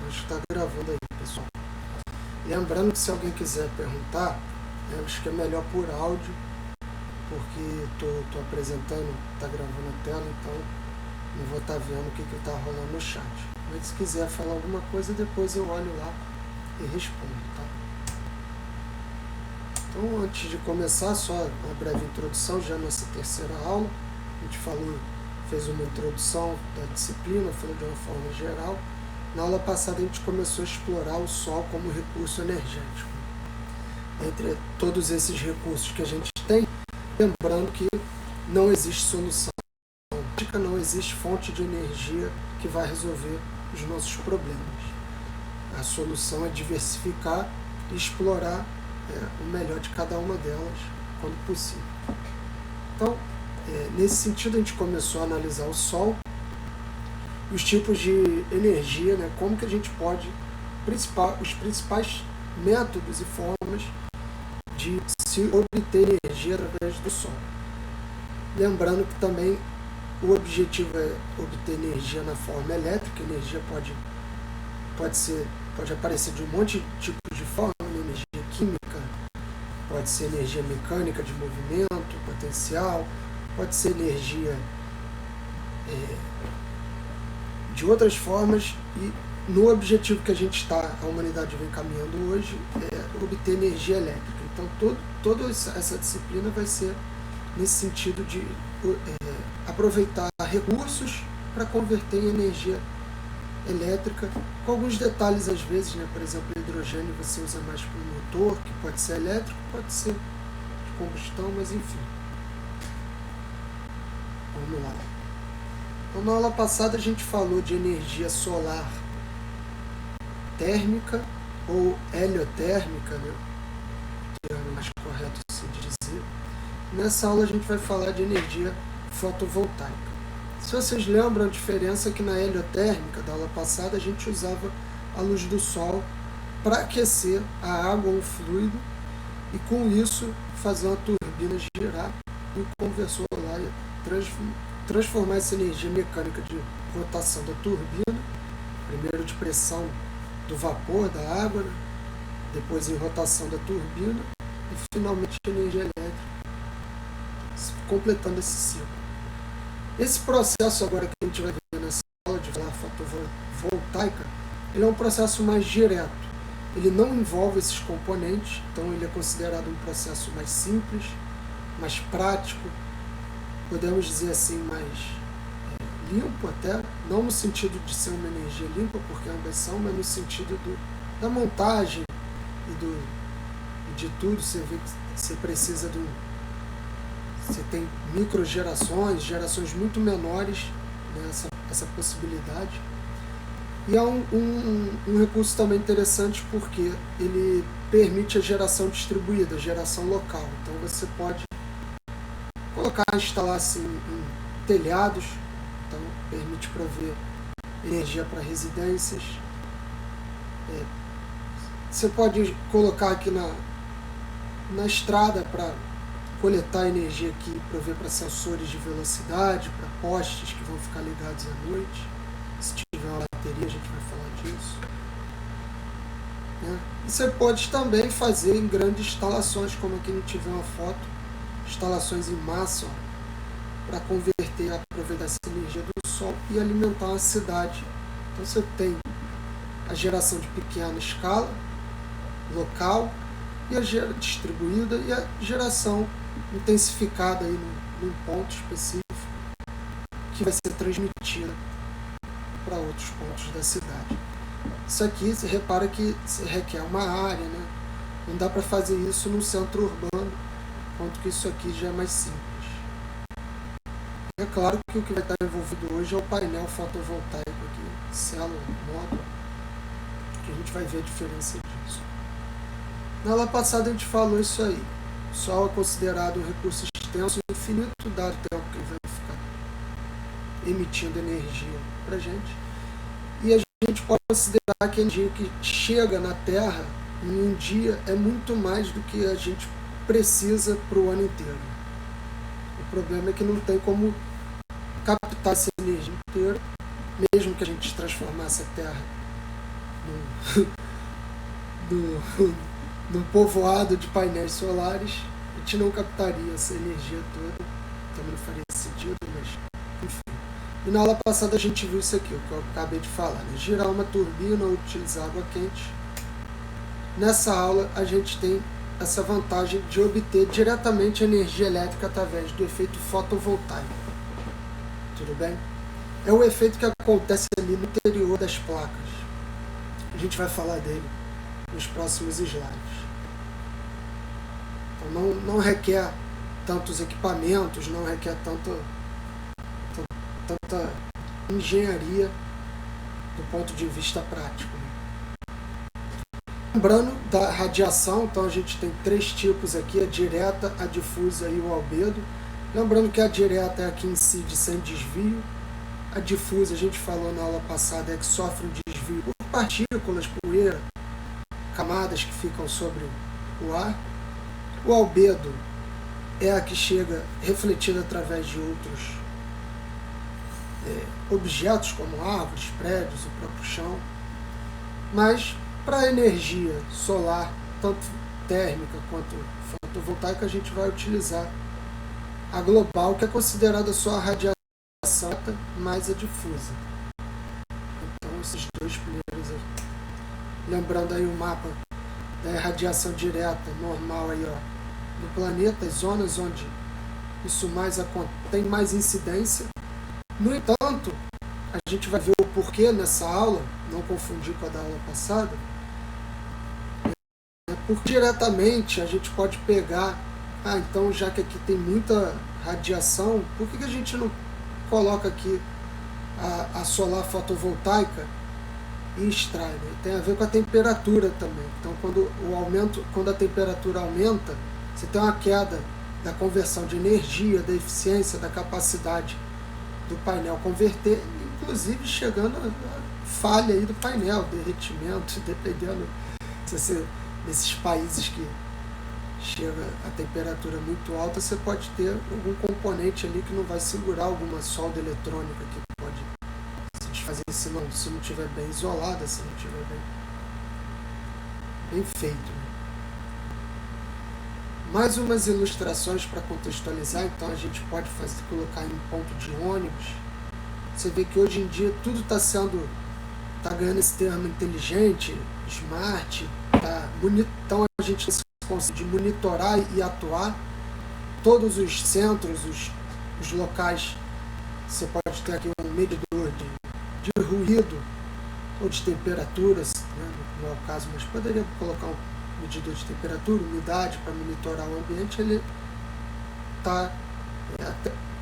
Acho que está gravando aí, pessoal. Lembrando que se alguém quiser perguntar, eu acho que é melhor por áudio, porque estou apresentando, está gravando a tela, então não vou estar vendo o que está rolando no chat. Mas se quiser falar alguma coisa, depois eu olho lá e respondo, tá? Então, antes de começar, só uma breve introdução, já nossa terceira aula. A gente fez uma introdução da disciplina, falou de uma forma geral. Na aula passada a gente começou a explorar o Sol como recurso energético. Entre todos esses recursos que a gente tem, lembrando que não existe solução, não existe fonte de energia que vai resolver os nossos problemas. A solução é diversificar e explorar o melhor de cada uma delas quando possível. Então, nesse sentido, a gente começou a analisar o Sol, os tipos de energia, né, como que a gente pode, os principais métodos e formas de se obter energia através do Sol. Lembrando que também o objetivo é obter energia na forma elétrica. Energia pode aparecer de um monte de tipos de forma, energia química, pode ser energia mecânica de movimento, potencial, pode ser energia de outras formas, e no objetivo que a humanidade vem caminhando hoje, é obter energia elétrica. Então toda essa disciplina vai ser nesse sentido de aproveitar recursos para converter em energia elétrica, com alguns detalhes às vezes, né? Por exemplo, o hidrogênio você usa mais para o motor, que pode ser elétrico, pode ser de combustão, mas enfim. Vamos lá. Então, na aula passada a gente falou de energia solar térmica ou heliotérmica, né? O termo mais correto assim de dizer. Nessa aula a gente vai falar de energia fotovoltaica. Se vocês lembram, a diferença é que na heliotérmica da aula passada a gente usava a luz do sol para aquecer a água ou o fluido e com isso fazer uma turbina girar e o conversor lá e transformar essa energia mecânica de rotação da turbina, primeiro de pressão do vapor da água, né? Depois em rotação da turbina e finalmente energia elétrica, completando esse ciclo. Esse processo agora que a gente vai ver nessa aula de falar fotovoltaica, ele é um processo mais direto. Ele não envolve esses componentes, então ele é considerado um processo mais simples, mais prático, podemos dizer assim, mais limpo até, não no sentido de ser uma energia limpa, porque ambas são, mas no sentido da montagem e de tudo. Você vê que você precisa você tem gerações muito menores, né, essa possibilidade. E é um recurso também interessante porque ele permite a geração distribuída, a geração local. Então você pode instalar assim, em telhados, então permite prover energia para residências. Você pode colocar aqui na estrada para coletar energia aqui, prover para sensores de velocidade, para postes que vão ficar ligados à noite. Se tiver uma bateria, a gente vai falar disso. Né? E você pode também fazer em grandes instalações, como aqui a gente vê uma foto, instalações em massa, para converter, aproveitar essa energia do sol e alimentar uma cidade. Então você tem a geração de pequena escala, local, e a distribuída e a geração intensificada aí num ponto específico que vai ser transmitida para outros pontos da cidade. Isso aqui, você repara que requer uma área, né? Não dá para fazer isso no centro urbano, enquanto que isso aqui já é mais simples. É claro que o que vai estar envolvido hoje é o painel fotovoltaico aqui, célula, módulo, que a gente vai ver a diferença disso. Na aula passada a gente falou isso aí. O Sol é considerado um recurso extenso e infinito, dado o tempo que ele vai ficar emitindo energia para a gente. E a gente pode considerar que a energia que chega na Terra em um dia é muito mais do que a gente precisa para o ano inteiro. O problema é que não tem como captar essa energia inteira, mesmo que a gente transformasse a Terra num povoado de painéis solares, a gente não captaria essa energia toda, também não faria sentido, mas enfim. E na aula passada a gente viu isso aqui, o que eu acabei de falar, né? Girar uma turbina ou utilizar água quente. Nessa aula a gente tem essa vantagem de obter diretamente energia elétrica através do efeito fotovoltaico. Tudo bem? É o efeito que acontece ali no interior das placas. A gente vai falar dele nos próximos slides. Então não requer tantos equipamentos, não requer tanta engenharia do ponto de vista prático. Lembrando da radiação, então a gente tem 3 tipos aqui, a direta, a difusa e o albedo. Lembrando que a direta é a que incide sem desvio. A difusa, a gente falou na aula passada, é que sofre um desvio por partículas, poeira, camadas que ficam sobre o ar. O albedo é a que chega refletida através de outros objetos, como árvores, prédios, o próprio chão. Mas para a energia solar, tanto térmica quanto fotovoltaica, a gente vai utilizar a global, que é considerada só a radiação mais a difusa. Então, esses 2 primeiros aí. Lembrando aí o mapa da radiação direta normal aí, ó, no planeta, as zonas onde isso tem mais incidência. No entanto, a gente vai ver o porquê nessa aula, não confundir com a da aula passada, porque diretamente a gente pode pegar, então já que aqui tem muita radiação, por que a gente não coloca aqui a solar fotovoltaica e extrai? Né? Tem a ver com a temperatura também. Então quando a temperatura aumenta, você tem uma queda da conversão de energia, da eficiência, da capacidade do painel converter, inclusive chegando a falha aí do painel, derretimento, dependendo se você, nesses países que chega a temperatura muito alta, você pode ter algum componente ali que não vai segurar, alguma solda eletrônica que pode se desfazer se não estiver bem isolada, se não estiver bem feito. Né? Mais umas ilustrações para contextualizar, então a gente pode colocar em ponto de ônibus. Você vê que hoje em dia tudo está ganhando esse termo inteligente, smart, então a gente consegue monitorar e atuar todos os centros, os locais. Você pode ter aqui um medidor de ruído ou de temperatura, né, não é o caso, mas poderia colocar um medidor de temperatura, umidade, para monitorar o ambiente. Ele está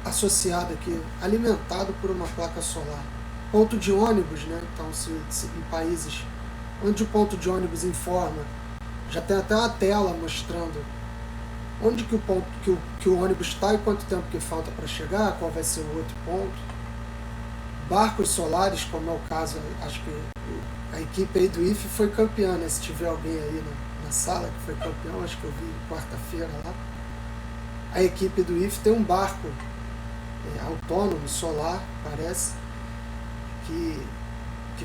associado aqui, alimentado por uma placa solar. Ponto de ônibus, né? Então, se em países onde o ponto de ônibus informa, já tem até uma tela mostrando onde que o ônibus está e quanto tempo que falta para chegar, qual vai ser o outro ponto. Barcos solares, como é o caso, acho que a equipe aí do IFE foi campeã, né? Se tiver alguém aí na sala que foi campeão, acho que eu vi quarta-feira lá. A equipe do IFE tem um barco autônomo, solar, parece, que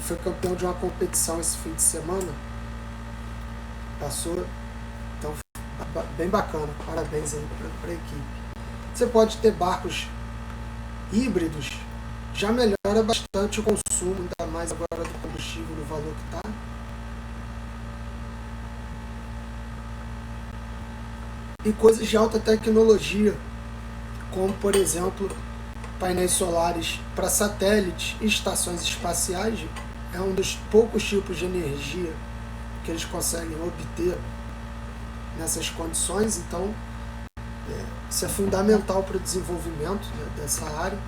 foi campeão de uma competição esse fim de semana. Passou, então bem bacana, parabéns aí para a equipe. Você pode ter barcos híbridos, já melhora bastante o consumo, ainda mais agora do combustível, no valor que está. E coisas de alta tecnologia, como por exemplo painéis solares para satélites e estações espaciais. É um dos poucos tipos de energia que eles conseguem obter nessas condições. Então isso é fundamental para o desenvolvimento, né, dessa área.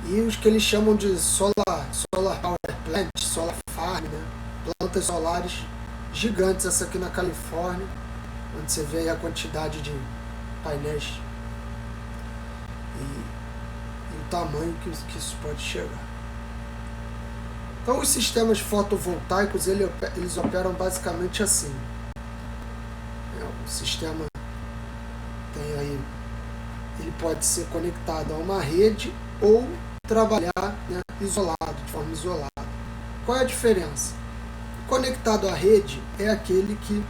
E os que eles chamam de solar power plant, solar farm, né, plantas solares gigantes, essa aqui na Califórnia, onde você vê aí a quantidade de painéis e o tamanho que isso pode chegar. Então os sistemas fotovoltaicos eles operam basicamente assim. O sistema tem aí, ele pode ser conectado a uma rede ou trabalhar, né, isolado, de forma isolada. Qual é a diferença? Conectado à rede é aquele que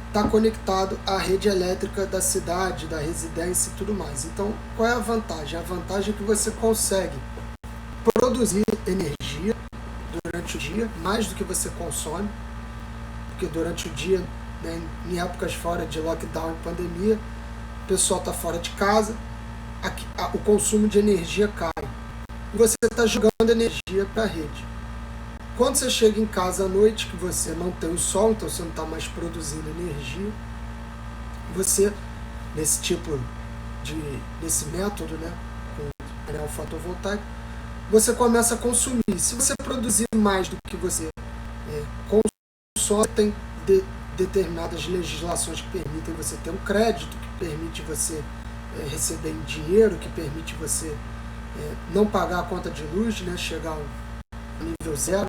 está conectado à rede elétrica da cidade, da residência e tudo mais. Então, qual é a vantagem? A vantagem é que você consegue produzir energia durante o dia, mais do que você consome, porque durante o dia, né, em épocas fora de lockdown e pandemia, o pessoal está fora de casa, o consumo de energia cai. E você está jogando energia para a rede. Quando você chega em casa à noite, que você não tem o sol, então você não está mais produzindo energia, você, nesse método, né, com painel fotovoltaico, você começa a consumir. Se você produzir mais do que você consome, tem determinadas legislações que permitem você ter um crédito, que permite você receber em dinheiro, que permite você não pagar a conta de luz, né, chegar ao nível zero.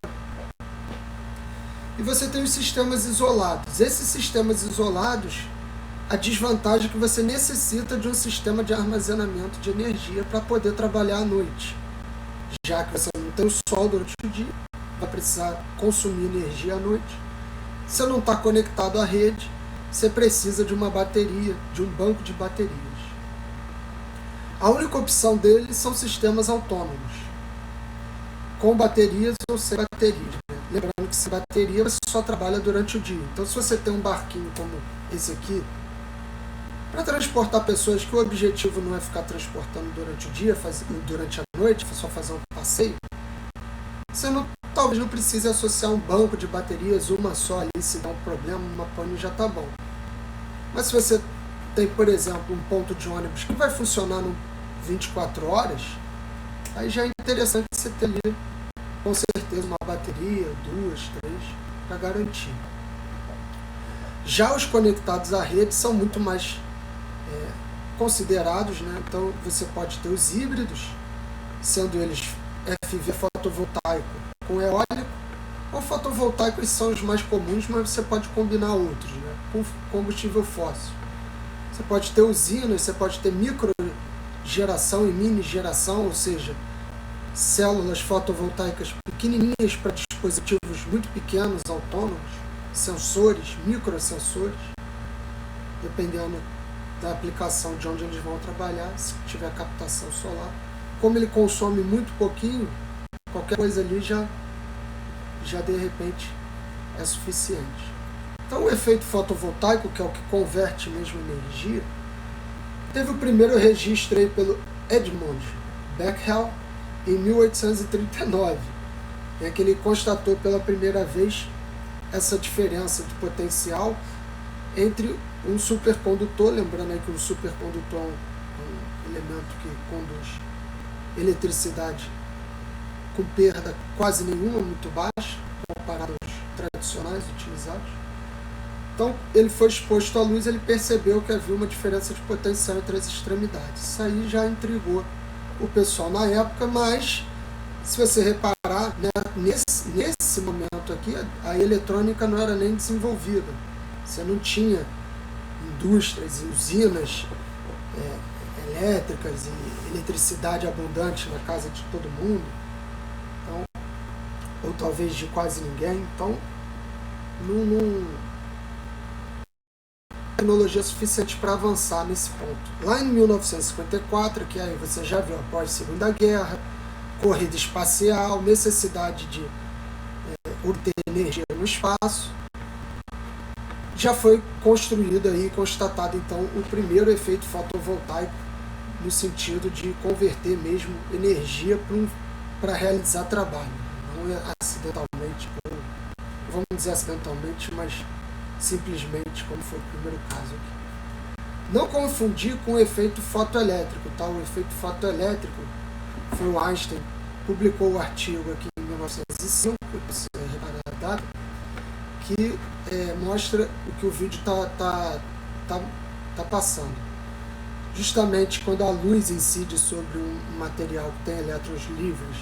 E você tem os sistemas isolados. Esses sistemas isolados, a desvantagem é que você necessita de um sistema de armazenamento de energia para poder trabalhar à noite. Já que você não tem o sol durante o dia, vai precisar consumir energia à noite. Você não está conectado à rede, você precisa de uma bateria, de um banco de baterias. A única opção deles são sistemas autônomos, com baterias ou sem baterias. Lembrando que sem bateria você só trabalha durante o dia. Então, se você tem um barquinho como esse aqui, para transportar pessoas que o objetivo não é ficar transportando durante o dia, durante a noite, só fazer um passeio, você talvez não precise associar um banco de baterias, uma só ali, se dá um problema, uma pane já está bom. Mas se você tem, por exemplo, um ponto de ônibus que vai funcionar no 24 horas, aí já é interessante você ter ali, com certeza, uma bateria, 2, 3, para garantir. Já os conectados à rede são muito mais considerados, né? Então você pode ter os híbridos, sendo eles FV fotovoltaico com eólico, ou fotovoltaicos são os mais comuns, mas você pode combinar outros, né? Com combustível fóssil. Você pode ter usinas, você pode ter microgeração e mini geração, ou seja, células fotovoltaicas pequenininhas para dispositivos muito pequenos, autônomos, sensores, microsensores, dependendo da aplicação de onde eles vão trabalhar, se tiver captação solar. Como ele consome muito pouquinho, qualquer coisa ali já de repente é suficiente. Então o efeito fotovoltaico, que é o que converte mesmo energia, teve o primeiro registro aí pelo Edmund Becquerel em 1839, em que ele constatou pela primeira vez essa diferença de potencial entre um supercondutor, lembrando aí que um supercondutor é um elemento que conduz eletricidade com perda quase nenhuma, muito baixa, comparado aos tradicionais utilizados. Então, ele foi exposto à luz, ele percebeu que havia uma diferença de potencial entre as extremidades. Isso aí já intrigou o pessoal na época, mas se você reparar, né, nesse momento aqui, a eletrônica não era nem desenvolvida. Você não tinha indústrias e usinas elétricas e eletricidade abundante na casa de todo mundo, então, ou talvez de quase ninguém. Então, não tecnologia suficiente para avançar nesse ponto. Lá em 1954, que aí você já viu após a Segunda Guerra, corrida espacial, necessidade de obter energia no espaço, já foi construído aí, constatado então o primeiro efeito fotovoltaico no sentido de converter mesmo energia para realizar trabalho. Não é acidentalmente, ou vamos dizer acidentalmente, mas simplesmente como foi o primeiro caso aqui. Não confundir com o efeito fotoelétrico, tá? O efeito fotoelétrico foi o Einstein, publicou o artigo aqui em 1905, você reparar a data, que mostra o que o vídeo tá passando. Justamente quando a luz incide sobre um material que tem elétrons livres,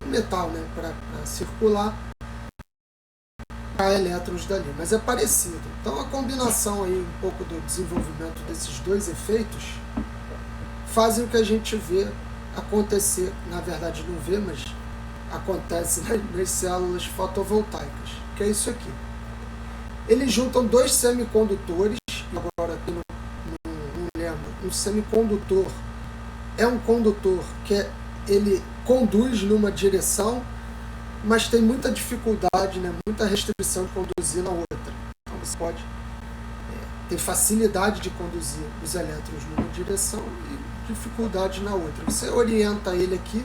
um metal, né, para circular, cai elétrons dali, mas é parecido. Então a combinação aí um pouco do desenvolvimento desses dois efeitos fazem o que a gente vê acontecer, na verdade não vê, mas acontece nas células fotovoltaicas, que é isso aqui. Eles juntam dois semicondutores, e agora aqui não lembro, um semicondutor é um condutor que ele conduz numa direção, mas tem muita dificuldade, né, muita restrição de conduzir na outra. Então você pode ter facilidade de conduzir os elétrons numa direção e dificuldade na outra. Você orienta ele aqui,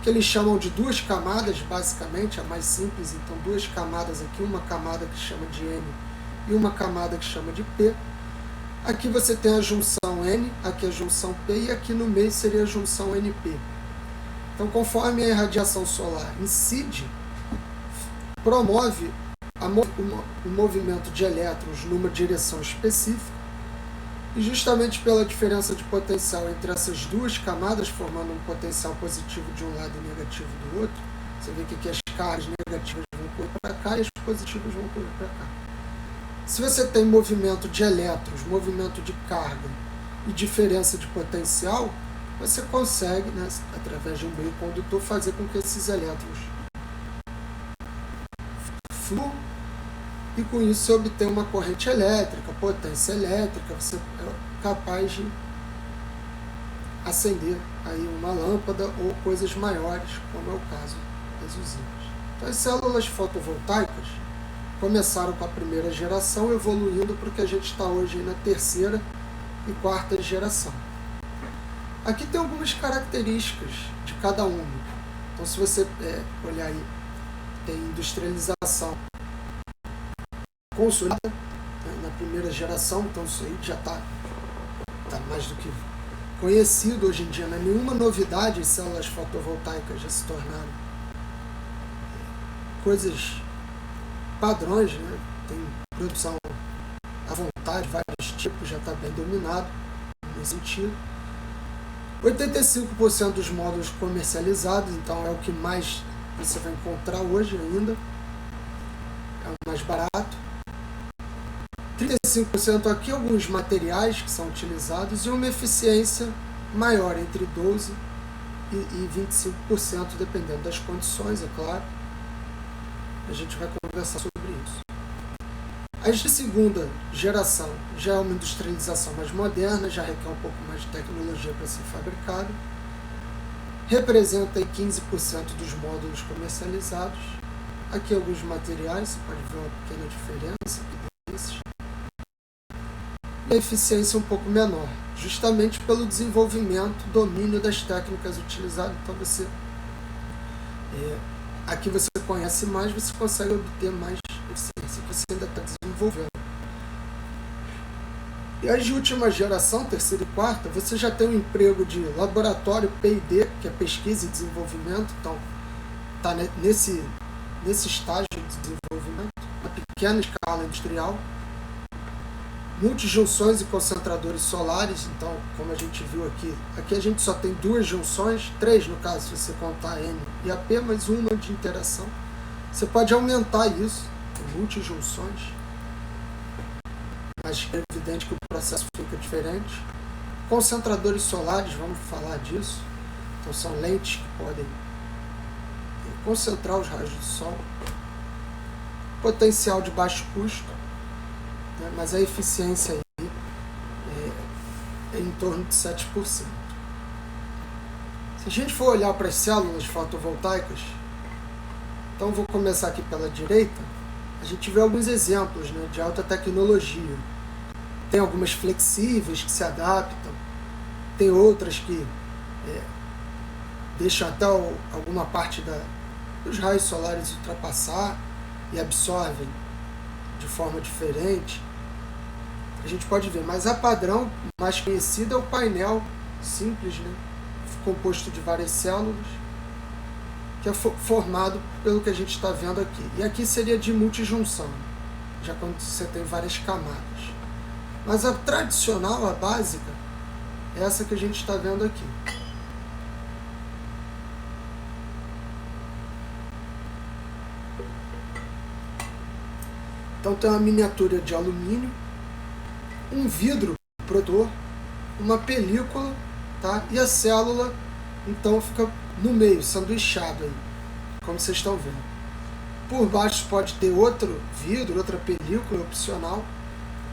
que eles chamam de duas camadas, basicamente, a mais simples, então duas camadas aqui, uma camada que chama de N e uma camada que chama de P. Aqui você tem a junção N, aqui a junção P, e aqui no meio seria a junção NP. Então, conforme a irradiação solar incide, promove o movimento de elétrons numa direção específica, e justamente pela diferença de potencial entre essas duas camadas, formando um potencial positivo de um lado e negativo do outro, você vê que aqui as cargas negativas vão correr para cá e as positivas vão correr para cá. Se você tem movimento de elétrons, movimento de carga e diferença de potencial, você consegue, né, através de um meio condutor, fazer com que esses elétrons fluam, e com isso você obtém uma corrente elétrica, potência elétrica, você é capaz de acender aí uma lâmpada ou coisas maiores, como é o caso das usinas. Então, as células fotovoltaicas começaram com a primeira geração, evoluindo para o que a gente está hoje na terceira e quarta geração. Aqui tem algumas características de cada uma. Então, se você olhar aí, tem industrialização consolidada, né, na primeira geração, então isso aí já está mais do que conhecido hoje em dia. Não é nenhuma novidade, as células fotovoltaicas já se tornaram coisas padrões, né? Tem produção à vontade, vários tipos, já está bem dominado nesse sentido. 85% dos módulos comercializados, então é o que mais você vai encontrar hoje ainda, é o mais barato. 35% aqui, alguns materiais que são utilizados, e uma eficiência maior, entre 12% e 25%, dependendo das condições, é claro. A gente vai conversar sobre isso. As de segunda geração já é uma industrialização mais moderna, já requer um pouco mais de tecnologia para ser fabricado. Representa aí 15% dos módulos comercializados. Aqui alguns materiais, você pode ver uma pequena diferença desses. E a eficiência um pouco menor, justamente pelo desenvolvimento, domínio das técnicas utilizadas. Então você aqui você conhece mais, você consegue obter mais eficiência, que você ainda está desenvolvendo. E as de última geração, terceira e quarta, você já tem um emprego de laboratório P&D, que é pesquisa e desenvolvimento, então está nesse estágio de desenvolvimento, uma pequena escala industrial, multijunções e concentradores solares. Então, como a gente viu aqui a gente só tem duas junções, três no caso, se você contar a N e a P, mas uma de interação. Você pode aumentar isso, com multijunções, mas é evidente que o processo fica diferente. Concentradores solares, vamos falar disso. Então, são lentes que podem concentrar os raios do sol. Potencial de baixo custo, né, mas a eficiência aí é em torno de 7%. Se a gente for olhar para as células fotovoltaicas, então vou começar aqui pela direita, a gente vê alguns exemplos, né, de alta tecnologia. Tem algumas flexíveis que se adaptam, tem outras que deixam até alguma parte dos raios solares ultrapassar e absorvem de forma diferente. A gente pode ver, mas a padrão mais conhecida é o painel simples, né, composto de várias células, que é formado pelo que a gente está vendo aqui. E aqui seria de multijunção, já quando você tem várias camadas. Mas a tradicional, a básica, é essa que a gente está vendo aqui. Então tem uma miniatura de alumínio, um vidro protetor, uma película, tá? E a célula, então, fica no meio, sanduichado aí. como vocês estão vendo. Por baixo pode ter outro vidro, outra película opcional,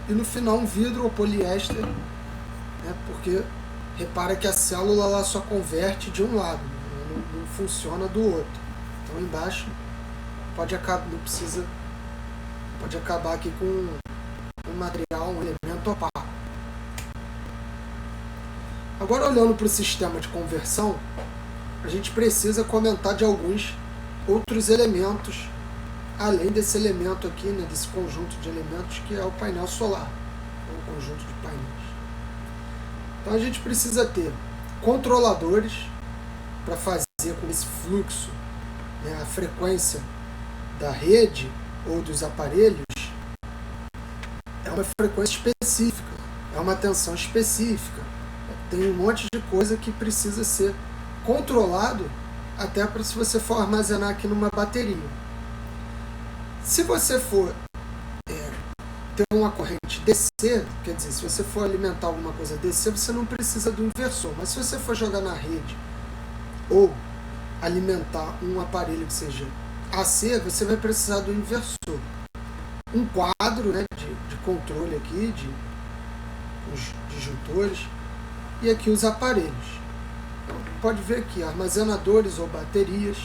e no final um vidro ou poliéster, né, porque repara que a célula ela só converte de um lado, né, não funciona do outro. Então embaixo pode acabar, não precisa, pode acabar aqui com um material, um elemento opaco. Agora olhando para o sistema de conversão, a gente precisa comentar de alguns outros elementos, além desse elemento aqui, né, desse conjunto de elementos que é o painel solar, ou o conjunto de painéis. Então a gente precisa ter controladores para fazer com esse fluxo, né, a frequência da rede ou dos aparelhos é uma frequência específica, é uma tensão específica. Tem um monte de coisa que precisa ser controlado até para se você for armazenar aqui numa bateria. Se você for ter uma corrente DC, quer dizer, se você for alimentar alguma coisa DC, você não precisa do inversor. Mas se você for jogar na rede ou alimentar um aparelho que seja AC, você vai precisar do inversor. Um quadro, né, de controle aqui, de os disjuntores, e aqui os aparelhos. Então, pode ver aqui armazenadores ou baterias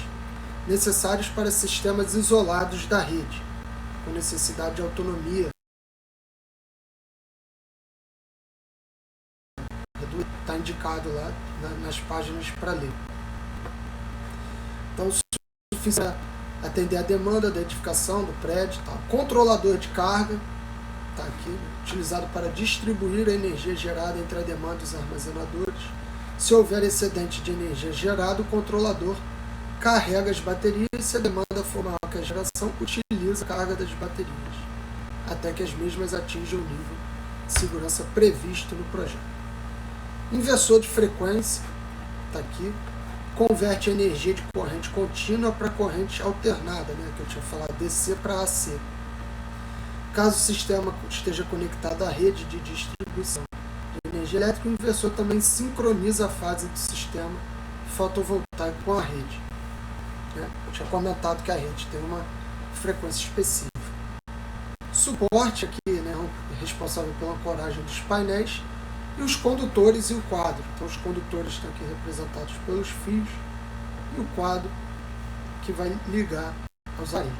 necessários para sistemas isolados da rede, com necessidade de autonomia. Está indicado lá nas páginas para ler. Então, suficiente atender a demanda da edificação do prédio. Tá? Controlador de carga, está aqui, utilizado para distribuir a energia gerada entre a demanda e os armazenadores. Se houver excedente de energia gerada, o controlador carrega as baterias e, se a demanda for maior que a geração, utiliza a carga das baterias, até que as mesmas atinjam o nível de segurança previsto no projeto. Inversor de frequência, está aqui, converte a energia de corrente contínua para corrente alternada, né, que eu tinha falado, DC para AC. Caso o sistema esteja conectado à rede de distribuição de energia elétrica, o inversor também sincroniza a fase do sistema fotovoltaico com a rede. Eu tinha comentado que a rede tem uma frequência específica. Suporte aqui, né, responsável pela ancoragem dos painéis, e os condutores e o quadro. Então os condutores estão aqui representados pelos fios e o quadro que vai ligar aos aparelhos.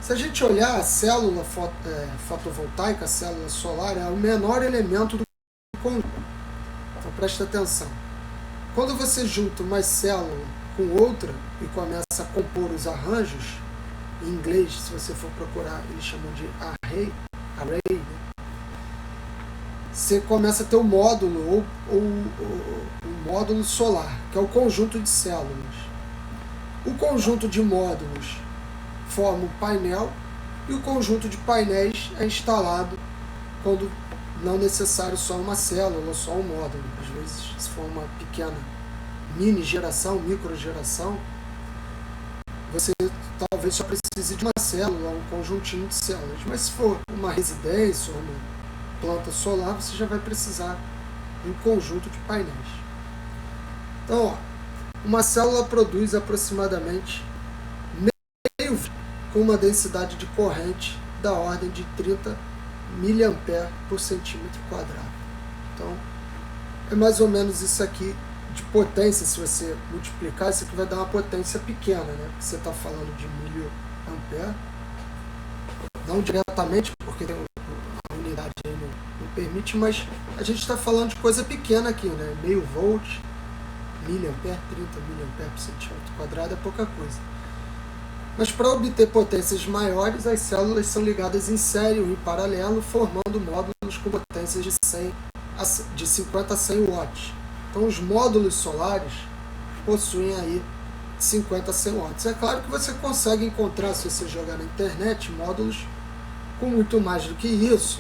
Se a gente olhar a célula fotovoltaica, a célula solar, é o menor elemento do conjunto. Então presta atenção. Quando você junta uma célula com outra e começa a compor os arranjos, em inglês, se você for procurar, eles chamam de array, né? Você começa a ter o módulo, ou o módulo solar, que é o conjunto de células. O conjunto de módulos forma o painel, e o conjunto de painéis é instalado quando não necessário só uma célula ou só um módulo. Às vezes, se for uma pequena mini geração, micro geração, você talvez só precise de uma célula, um conjuntinho de células. Mas se for uma residência ou uma planta solar, você já vai precisar de um conjunto de painéis. Então, ó, uma célula produz aproximadamente meio com uma densidade de corrente da ordem de 30 mA por centímetro quadrado. Então, é mais ou menos isso aqui de potência. Se você multiplicar, isso aqui vai dar uma potência pequena, né? Porque você está falando de miliampere, não diretamente, porque a unidade aí não permite, mas a gente está falando de coisa pequena aqui, né? Meio volt, miliampere, 30 mA por centímetro quadrado é pouca coisa. Mas para obter potências maiores, as células são ligadas em série ou em paralelo, formando módulos com potências de 50 a 100 watts. Então os módulos solares possuem aí 50 a 100 watts. É claro que você consegue encontrar, se você jogar na internet, módulos com muito mais do que isso,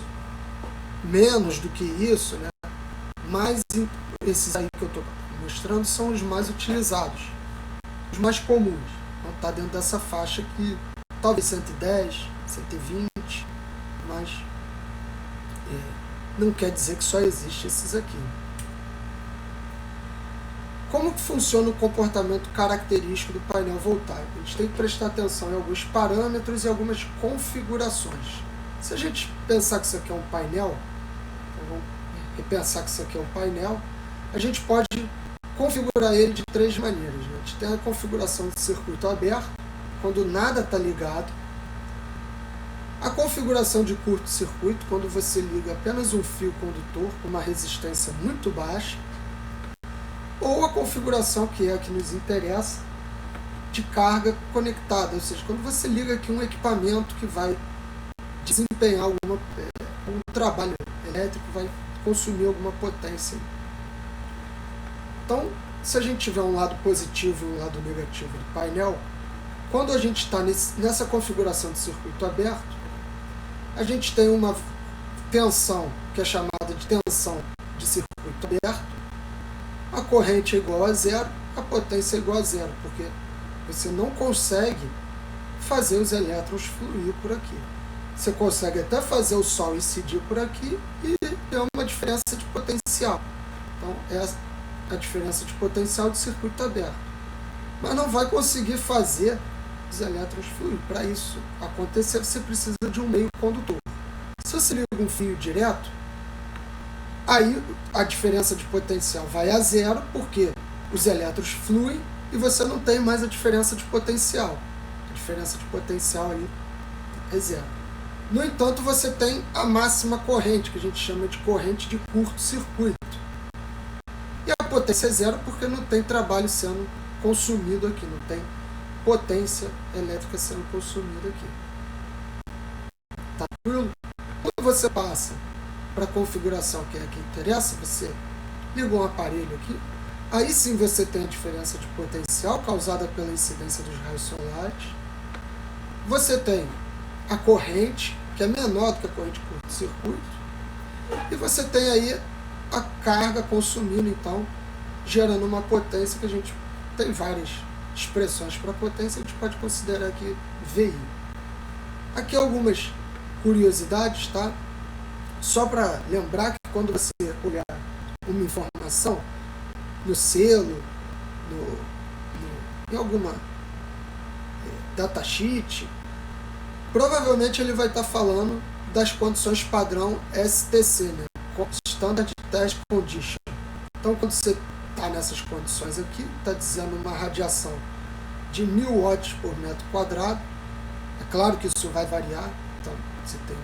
menos do que isso, né? Mas esses aí que eu estou mostrando são os mais utilizados, os mais comuns. Então está dentro dessa faixa aqui, talvez 110, 120, mas não quer dizer que só existe esses aqui. como que funciona o comportamento característico do painel voltaico? A gente tem que prestar atenção em alguns parâmetros e algumas configurações. Se a gente pensar que isso aqui é um painel, então vamos repensar que isso aqui é um painel, a gente pode configurar ele de três maneiras, né? A gente tem a configuração de circuito aberto, quando nada está ligado. A configuração de curto-circuito, quando você liga apenas um fio condutor com uma resistência muito baixa. Ou a configuração, que é a que nos interessa, de carga conectada, ou seja, quando você liga aqui um equipamento que vai desempenhar um trabalho elétrico, vai consumir alguma potência. Então, se a gente tiver um lado positivo e um lado negativo do painel, quando a gente está nessa configuração de circuito aberto, a gente tem uma tensão que é chamada de tensão de circuito aberto, a corrente é igual a zero, a potência é igual a zero, porque você não consegue fazer os elétrons fluir por aqui. Você consegue até fazer o Sol incidir por aqui e ter uma diferença de potencial. Então, essa é a diferença de potencial de circuito aberto. Mas não vai conseguir fazer os elétrons fluir. Para isso acontecer, você precisa de um meio condutor. Se você liga um fio direto, aí a diferença de potencial vai a zero, porque os elétrons fluem e você não tem mais a diferença de potencial. A diferença de potencial aí é zero. No entanto, você tem a máxima corrente, que a gente chama de corrente de curto-circuito. E a potência é zero porque não tem trabalho sendo consumido aqui, não tem potência elétrica sendo consumida aqui. Tá tranquilo? Quando você passa para a configuração que é a que interessa, você liga um aparelho aqui, aí sim você tem a diferença de potencial causada pela incidência dos raios solares. Você tem a corrente, que é menor do que a corrente de curto-circuito, e você tem aí a carga consumindo, então, gerando uma potência que a gente tem várias expressões para potência, a gente pode considerar aqui VI. Aqui algumas curiosidades, tá? Só para lembrar que quando você olhar uma informação no selo, em alguma datasheet, provavelmente ele vai estar falando das condições padrão STC, né? Standard Test Condition. Então, quando você está nessas condições aqui, está dizendo uma radiação de 1000 watts por metro quadrado. É claro que isso vai variar. Então, você tem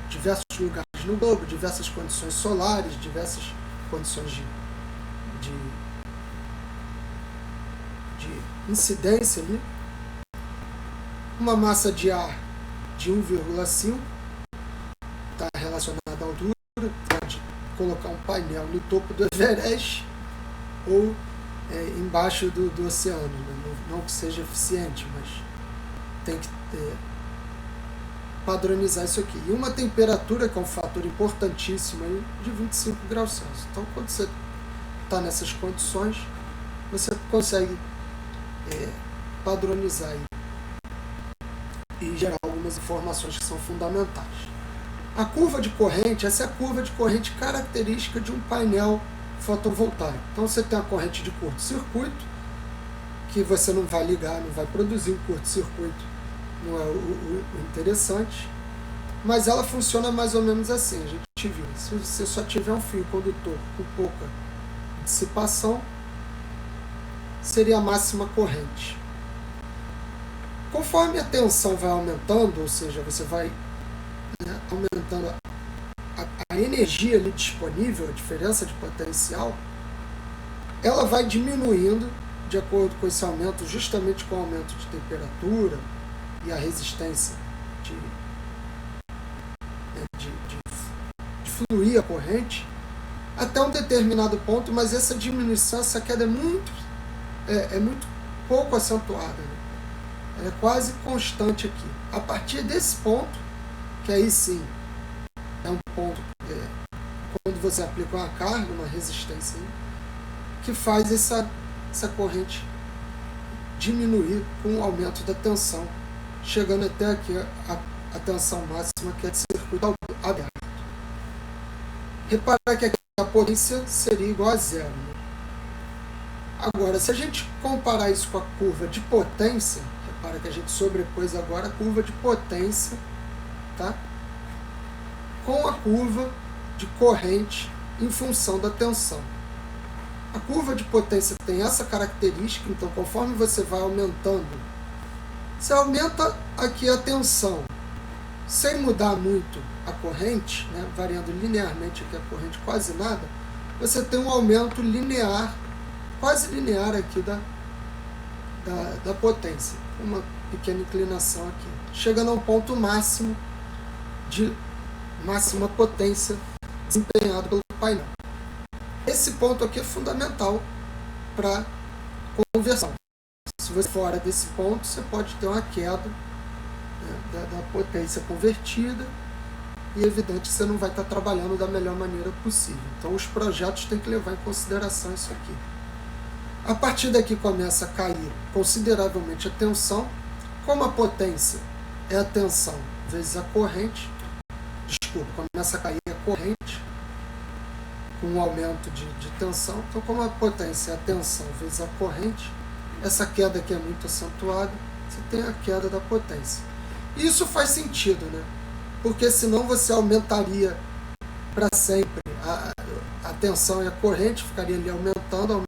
diversos lugares no globo, diversas condições solares, diversas condições de incidência ali. Uma massa de ar de 1,5 está relacionada à altura. Pode colocar um painel no topo do Everest ou embaixo do oceano, né? Não que seja eficiente, mas tem que padronizar isso aqui. E uma temperatura, que é um fator importantíssimo, aí, de 25 graus Celsius. Então, quando você está nessas condições, você consegue padronizar aí e gerar algumas informações que são fundamentais. A curva de corrente, essa é a curva de corrente característica de um painel fotovoltaico. Então você tem a corrente de curto-circuito, que você não vai ligar, não vai produzir um curto-circuito, não é o interessante, mas ela funciona mais ou menos assim. A gente viu, se você só tiver um fio condutor com pouca dissipação, seria a máxima corrente. Conforme a tensão vai aumentando, ou seja, você vai aumentando a energia ali disponível, a diferença de potencial, ela vai diminuindo de acordo com esse aumento, justamente com o aumento de temperatura e a resistência de fluir a corrente, até um determinado ponto, mas essa diminuição, essa queda é muito pouco acentuada, né? Ela é quase constante aqui. A partir desse ponto, que aí sim é um ponto quando você aplica uma carga, uma resistência, que faz essa corrente diminuir com o aumento da tensão, chegando até aqui a tensão máxima, que é de circuito aberto. Reparar que aqui a potência seria igual a zero, né? Agora, se a gente comparar isso com a curva de potência, repara que a gente sobrepôs agora a curva de potência, tá? Com a curva de corrente em função da tensão. A curva de potência tem essa característica, então conforme você vai aumentando, você aumenta aqui a tensão, sem mudar muito a corrente, né, variando linearmente aqui a corrente quase nada, você tem um aumento linear, quase linear aqui da potência, uma pequena inclinação aqui, chegando ao ponto máximo de máxima potência desempenhado pelo painel. Esse ponto aqui é fundamental para conversão. Se você fora desse ponto, você pode ter uma queda, né, da potência convertida, e é evidente que você não vai estar trabalhando da melhor maneira possível. Então os projetos têm que levar em consideração isso aqui. A partir daqui começa a cair consideravelmente a tensão. Como a potência é a tensão vezes a corrente, começa a cair a corrente com um aumento de tensão. Então, como a potência é a tensão vezes a corrente, essa queda aqui é muito acentuada, você tem a queda da potência. Isso faz sentido, né? Porque senão você aumentaria para sempre a tensão e a corrente, ficaria ali aumentando,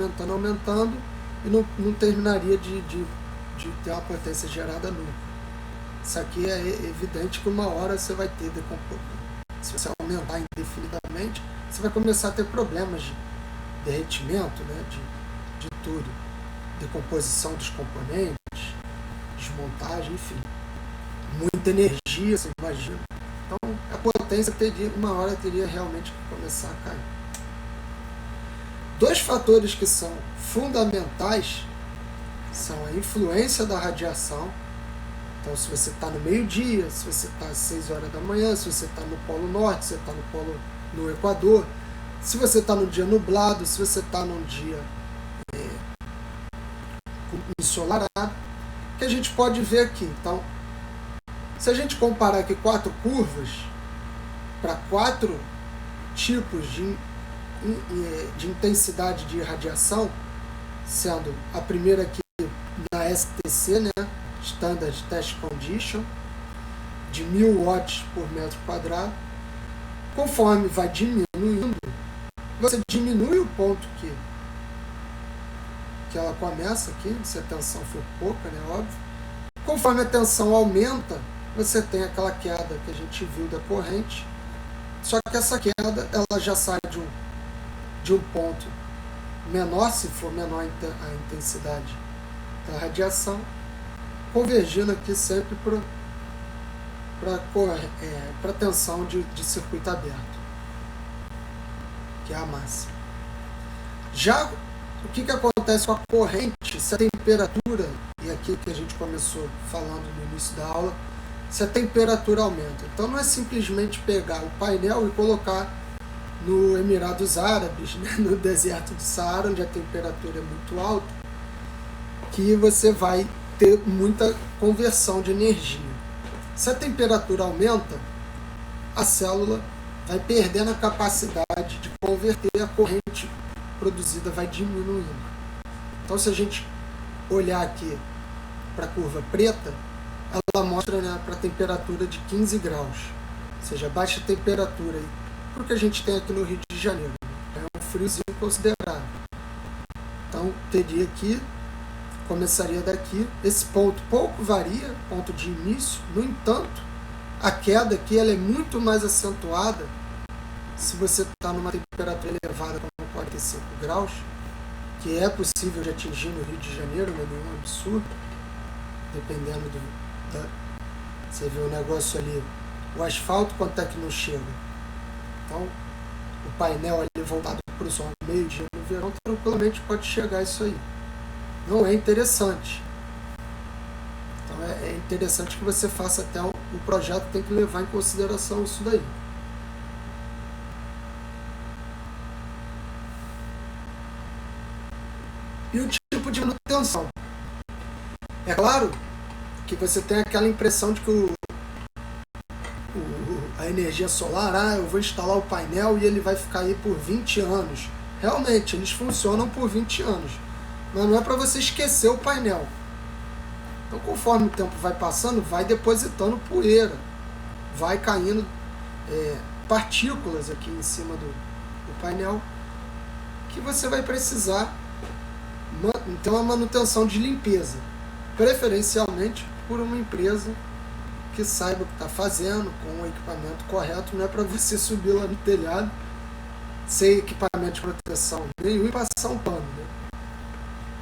e não terminaria de ter uma potência gerada nunca. Isso aqui é evidente que uma hora você vai ter decomposição. Se você aumentar indefinidamente, você vai começar a ter problemas de derretimento, né, de tudo, decomposição dos componentes, desmontagem, enfim. Muita energia, você imagina. Então, a potência uma hora teria realmente que começar a cair. Dois fatores que são fundamentais são a influência da radiação. Então, se você está no meio-dia, se você está às 6 horas da manhã, se você está no Polo Norte, se você está no Equador, se você está num dia nublado, se você está num dia ensolarado, que a gente pode ver aqui. Então, se a gente comparar aqui 4 curvas para 4 tipos de intensidade de radiação, sendo a primeira aqui na STC, né, Standard Test Condition, de 1000 watts por metro quadrado, conforme vai diminuindo, você diminui o ponto que ela começa aqui, se a tensão for pouca, né, óbvio. Conforme a tensão aumenta, você tem aquela queda que a gente viu da corrente, só que essa queda ela já sai de um ponto menor, se for menor a intensidade da radiação, convergindo aqui sempre para a tensão de circuito aberto, que é a máxima. Já o que acontece com a corrente, se a temperatura, e aqui que a gente começou falando no início da aula, se a temperatura aumenta. Então não é simplesmente pegar o painel e colocar no Emirados Árabes, né, no deserto do Saara, onde a temperatura é muito alta, que você vai ter muita conversão de energia. Se a temperatura aumenta, a célula vai perdendo a capacidade de converter, a corrente produzida vai diminuindo. Então, se a gente olhar aqui para a curva preta, ela mostra, né, para a temperatura de 15 graus, ou seja, baixa temperatura, porque a gente tem aqui no Rio de Janeiro, é um friozinho considerável. Então, teria aqui, começaria daqui, esse ponto pouco varia, ponto de início, no entanto, a queda aqui ela é muito mais acentuada se você está numa temperatura elevada como 45 graus, que é possível de atingir no Rio de Janeiro, não é nenhum absurdo, dependendo você vê o negócio ali, o asfalto quanto é que não chega. Então, o painel ali voltado para o sol meio-dia no verão, tranquilamente pode chegar a isso aí. Não é interessante. Então é interessante que você faça até o projeto tem que levar em consideração isso daí. E o tipo de manutenção. É claro que você tem aquela impressão de que a energia solar, eu vou instalar o painel e ele vai ficar aí por 20 anos. Realmente, eles funcionam por 20 anos. mas não é para você esquecer o painel. Então, conforme o tempo vai passando, vai depositando poeira, vai caindo partículas aqui em cima do painel, que você vai precisar ter uma manutenção de limpeza, preferencialmente por uma empresa que saiba o que está fazendo, com o equipamento correto. Não é para você subir lá no telhado sem equipamento de proteção nenhum e passar um pano, né?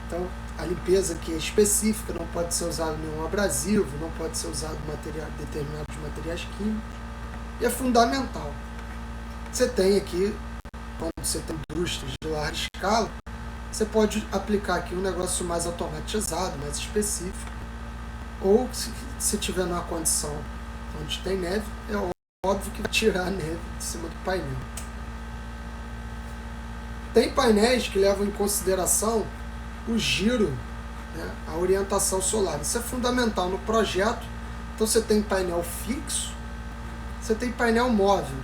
Então, a limpeza aqui é específica, não pode ser usado nenhum abrasivo, não pode ser usado determinados materiais químicos, e é fundamental. Você tem aqui, quando você tem indústrias de larga escala, você pode aplicar aqui um negócio mais automatizado, mais específico, ou se tiver numa condição onde tem neve, é óbvio que vai tirar a neve de cima do painel. Tem painéis que levam em consideração o giro, né, a orientação solar. Isso é fundamental no projeto. Então você tem painel fixo, você tem painel móvel.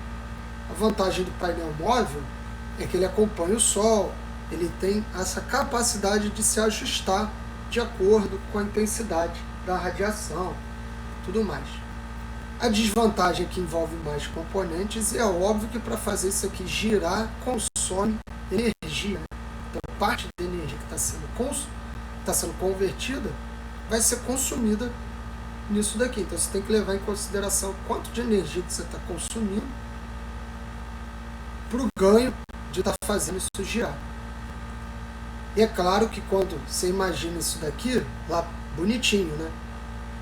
A vantagem do painel móvel é que ele acompanha o Sol, ele tem essa capacidade de se ajustar de acordo com a intensidade da radiação, tudo mais. A desvantagem é que envolve mais componentes e é óbvio que para fazer isso aqui girar consome energia, né? Então parte da energia que está sendo convertida vai ser consumida nisso daqui. Então você tem que levar em consideração quanto de energia que você está consumindo para o ganho de estar fazendo isso girar. E é claro que quando você imagina isso daqui, lá bonitinho, né?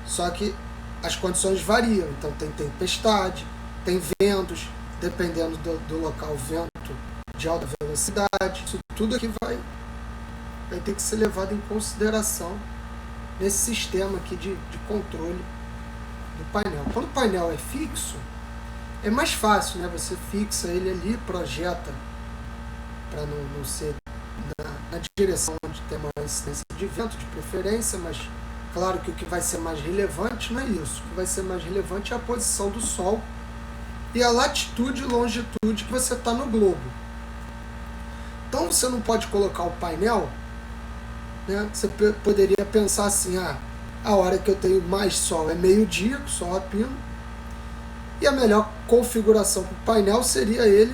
Só que as condições variam. Então tem tempestade, tem ventos, dependendo do local, vento de alta velocidade. Isso tudo aqui vai ter que ser levado em consideração nesse sistema aqui de controle do painel. Quando o painel é fixo, é mais fácil, né? Você fixa ele ali, projeta para não ser na direção onde tem mais incidência de vento, de preferência, mas claro que o que vai ser mais relevante não é isso. O que vai ser mais relevante é a posição do Sol e a latitude e longitude que você está no globo. Então você não pode colocar o painel, né? Você poderia pensar assim, a hora que eu tenho mais Sol é meio-dia, que o Sol a pino, e a melhor configuração para o painel seria ele,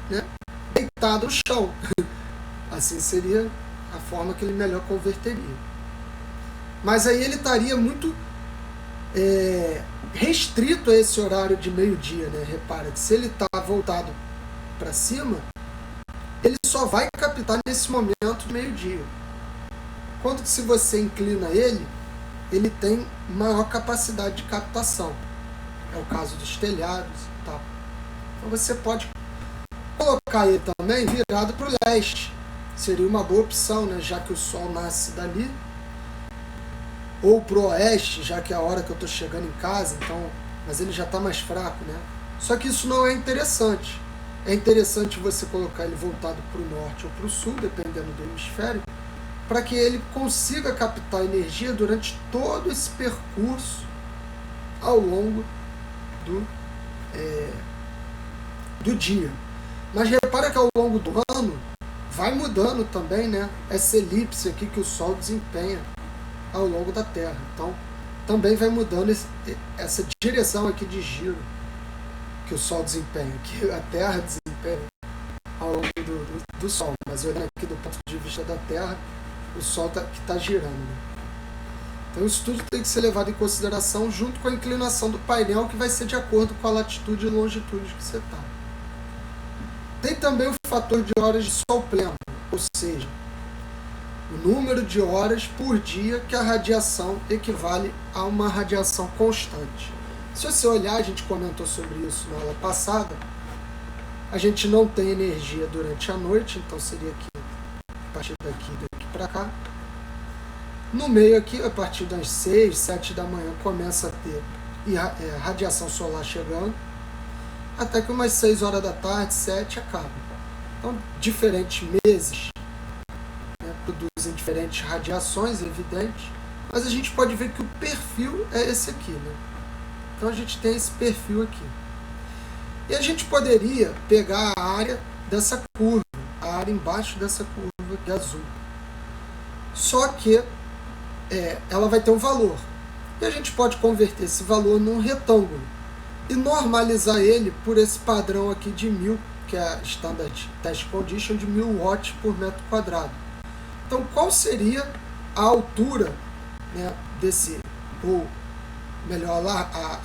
né, deitado no chão. Assim seria a forma que ele melhor converteria. Mas aí ele estaria muito restrito a esse horário de meio-dia, né? Repara que se ele está voltado para cima, ele só vai captar nesse momento de meio-dia. Quando que se você inclina ele tem maior capacidade de captação. É o caso dos telhados e tal. Então você pode colocar ele também virado para o leste. Seria uma boa opção, né? Já que o Sol nasce dali. Ou para o oeste, já que é a hora que eu estou chegando em casa, então, mas ele já está mais fraco, né? Só que isso não é interessante. É interessante você colocar ele voltado para o norte ou para o sul, dependendo do hemisfério, para que ele consiga captar energia durante todo esse percurso ao longo do dia. Mas repara que ao longo do ano vai mudando também, né, essa elipse aqui que o Sol desempenha ao longo da Terra. Então também vai mudando essa direção aqui de giro que o Sol desempenha, que a Terra desempenha ao longo do Sol. Mas olhando aqui do ponto de vista da Terra, o Sol que está girando, né? Então isso tudo tem que ser levado em consideração junto com a inclinação do painel, que vai ser de acordo com a latitude e longitude que você está. Tem também o fator de horas de sol pleno, ou seja, o número de horas por dia que a radiação equivale a uma radiação constante. Se você olhar, a gente comentou sobre isso na aula passada, a gente não tem energia durante a noite, então seria aqui, a partir daqui para cá. No meio aqui, a partir das 6, 7 da manhã, começa a ter radiação solar chegando, até que umas 6 horas da tarde, 7, acaba. Então, diferentes meses, né, produzem diferentes radiações, evidente, mas a gente pode ver que o perfil é esse aqui, né? Então a gente tem esse perfil aqui. E a gente poderia pegar a área dessa curva, a área embaixo dessa curva aqui azul. Só que ela vai ter um valor. E a gente pode converter esse valor num retângulo e normalizar ele por esse padrão aqui de 1000, que é a Standard Test Condition de 1000 watts por metro quadrado. Então, qual seria a altura, né, desse, ou melhor,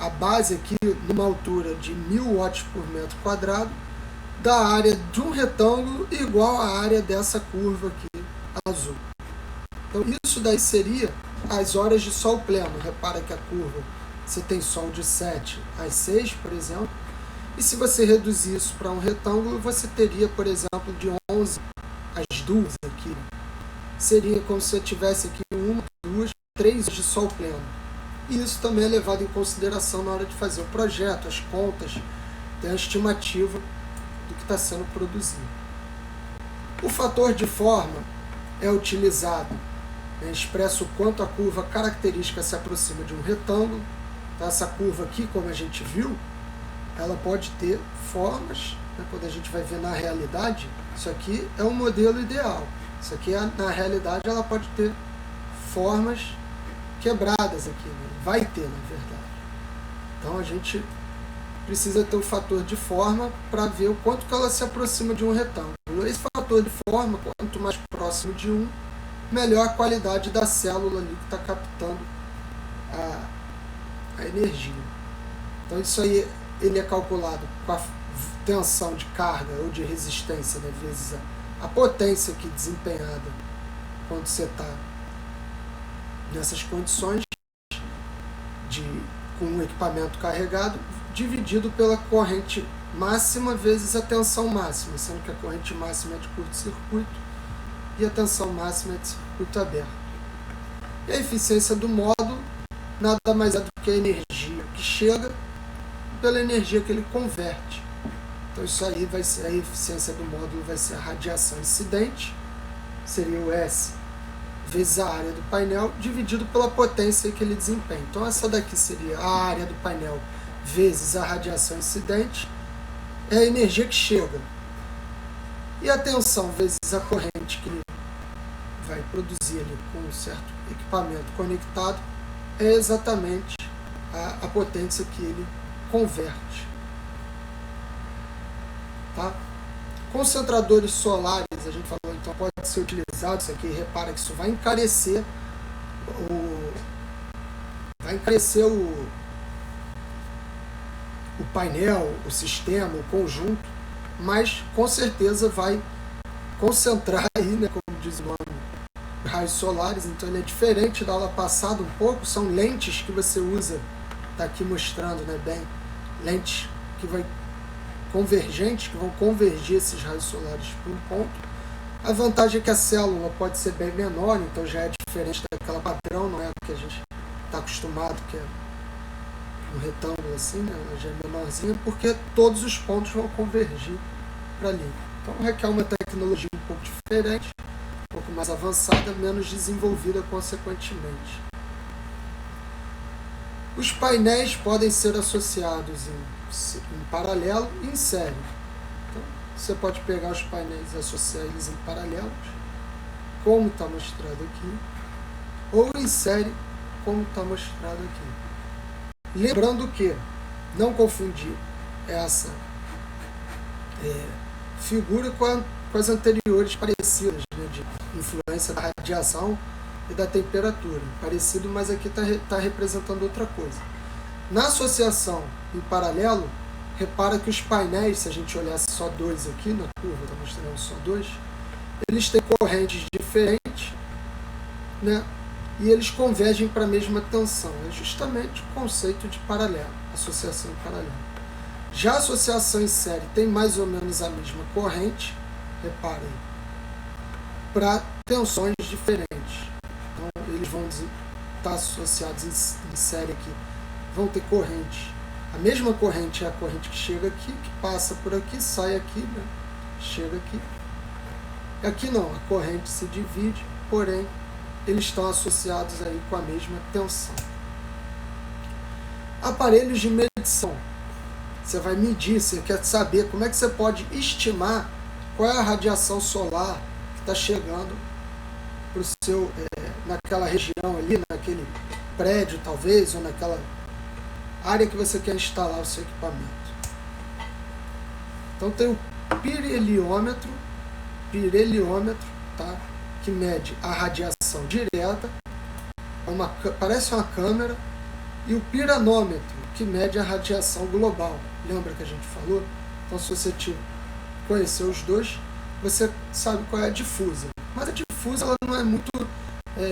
a base aqui numa altura de 1000 watts por metro quadrado da área de um retângulo igual à área dessa curva aqui azul. Então, isso daí seria as horas de sol pleno. Repara que a curva, você tem sol de 7 às 6, por exemplo, e se você reduzir isso para um retângulo, você teria, por exemplo, de 11 às 2 aqui. Seria como se você tivesse aqui 1, 2, 3 horas de sol pleno. E isso também é levado em consideração na hora de fazer o projeto, as contas, tem a estimativa do que está sendo produzido. O fator de forma é utilizado, expressa o quanto a curva característica se aproxima de um retângulo. Então, essa curva aqui, como a gente viu, ela pode ter formas, né, quando a gente vai ver na realidade, isso aqui é um modelo ideal. Isso aqui, na realidade, ela pode ter formas quebradas aqui, né? Vai ter, na verdade. Então, a gente precisa ter o fator de forma para ver o quanto que ela se aproxima de um retângulo. Esse fator de forma, quanto mais próximo de 1, melhor a qualidade da célula ali que está captando a energia. Então, isso aí ele é calculado com a tensão de carga ou de resistência, né, vezes a potência aqui desempenhada quando você está nessas condições com o equipamento carregado, dividido pela corrente máxima vezes a tensão máxima, sendo que a corrente máxima é de curto-circuito e a tensão máxima é de circuito aberto. E a eficiência do módulo nada mais é do que a energia que chega pela energia que ele converte. Então isso aí vai ser a eficiência do módulo, vai ser a radiação incidente, seria o S vezes a área do painel, dividido pela potência que ele desempenha. Então essa daqui seria a área do painel vezes a radiação incidente, é a energia que chega. E a tensão vezes a corrente que ele vai produzir ali com um certo equipamento conectado, é exatamente a potência que ele converte. Tá? Concentradores solares, a gente falou, então pode ser utilizado. Isso aqui, repara que isso vai encarecer o painel, o sistema, o conjunto, mas com certeza vai concentrar aí, né, como diz o nome, raios solares. Então ele é diferente da aula passada um pouco, são lentes que você usa, está aqui mostrando, né, bem, lentes que vai convergentes, que vão convergir esses raios solares por um ponto. A vantagem é que a célula pode ser bem menor, então já é diferente daquela padrão, não é que a gente está acostumado, que é um retângulo assim, né? Ela já é menorzinha, porque todos os pontos vão convergir para ali. Então requer uma tecnologia um pouco diferente, um pouco mais avançada, menos desenvolvida consequentemente. Os painéis podem ser associados em paralelo e em série. Então, você pode pegar os painéis e associar eles em paralelos, como está mostrado aqui, ou em série, como está mostrado aqui. Lembrando que não confundir essa figura com as anteriores parecidas, né, de influência da radiação e da temperatura. Parecido, mas aqui está representando outra coisa. Na associação em paralelo, repara que os painéis, se a gente olhasse só dois aqui na curva, está mostrando só dois, eles têm correntes diferentes, né? E eles convergem para a mesma tensão. É justamente o conceito de paralelo, associação em paralelo. Já a associação em série tem mais ou menos a mesma corrente, reparem, para tensões diferentes. Então, eles vão estar associados em série aqui, vão ter corrente. A mesma corrente é a corrente que chega aqui, que passa por aqui, sai aqui, né? Chega aqui. Aqui não, a corrente se divide, porém, eles estão associados aí com a mesma tensão. Aparelhos de medição. Você vai medir, você quer saber como é que você pode estimar qual é a radiação solar que está chegando naquela região ali, naquele prédio talvez, ou naquela área que você quer instalar o seu equipamento. Então tem o pireliômetro, tá? Que mede a radiação direta, parece uma câmera, e o piranômetro, que mede a radiação global. Lembra que a gente falou? Então, se você conhecer os dois, você sabe qual é a difusa. Mas a difusa ela não é muito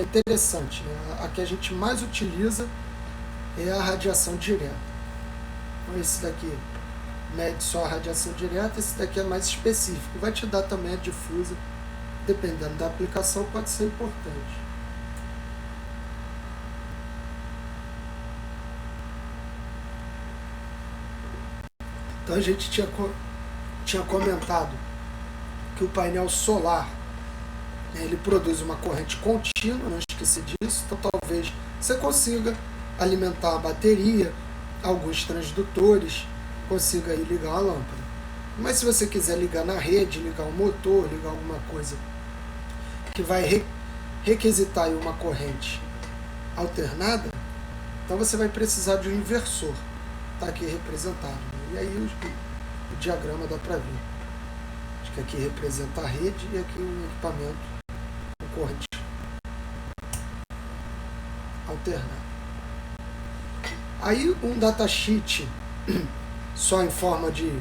interessante, né? A que a gente mais utiliza é a radiação direta. Então, esse daqui mede só a radiação direta, esse daqui é mais específico. Vai te dar também a difusa, dependendo da aplicação, pode ser importante. Então a gente tinha comentado que o painel solar, né, ele produz uma corrente contínua, não esqueci disso, então talvez você consiga alimentar a bateria, alguns transdutores, consiga aí ligar a lâmpada. Mas se você quiser ligar na rede, ligar um motor, ligar alguma coisa que vai requisitar aí uma corrente alternada, então você vai precisar de um inversor. Está aqui representado, né? E aí o diagrama dá para ver. Acho que aqui representa a rede e aqui um equipamento com corrente alternada. Aí um datasheet só em forma de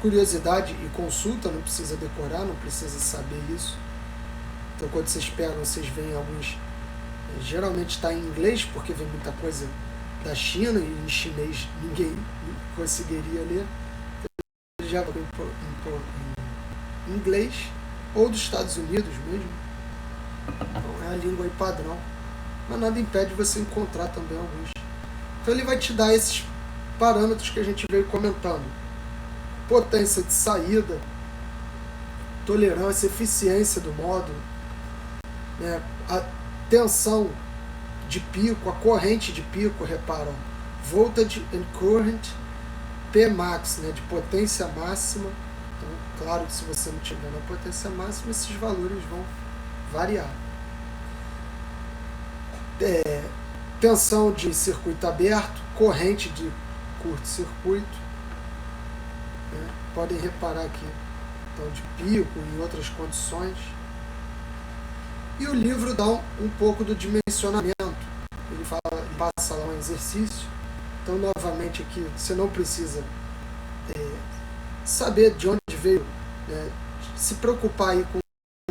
curiosidade e consulta, não precisa decorar, não precisa saber isso. Então quando vocês pegam, vocês veem alguns, geralmente está em inglês, porque vem muita coisa da China e em chinês ninguém conseguiria ler. Ele já vem em inglês ou dos Estados Unidos mesmo. Então é a língua aí padrão. Mas nada impede você encontrar também alguns. Então ele vai te dar esses parâmetros que a gente veio comentando. Potência de saída, tolerância, eficiência do módulo, né, a tensão de pico, a corrente de pico, repara, voltage and current, Pmax, né, de potência máxima. Então, claro que se você não tiver na potência máxima, esses valores vão variar. Tensão de circuito aberto, corrente de curto-circuito, né, podem reparar aqui, então de pico e outras condições. E o livro dá um pouco do dimensionamento. Ele passa lá um exercício. Então, novamente aqui, você não precisa saber de onde veio, se preocupar aí com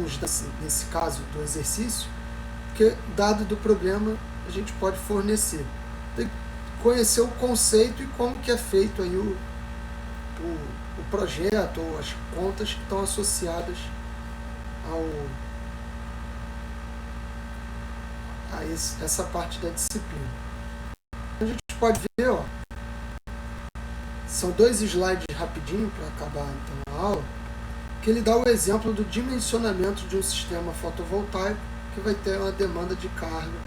os dados, nesse caso do exercício, porque dado do problema a gente pode fornecer. Tem que conhecer o conceito e como que é feito aí o projeto ou as contas que estão associadas a essa parte da disciplina. A gente pode ver, ó, são 2 slides rapidinho para acabar então a aula, que ele dá o exemplo do dimensionamento de um sistema fotovoltaico que vai ter uma demanda de carga,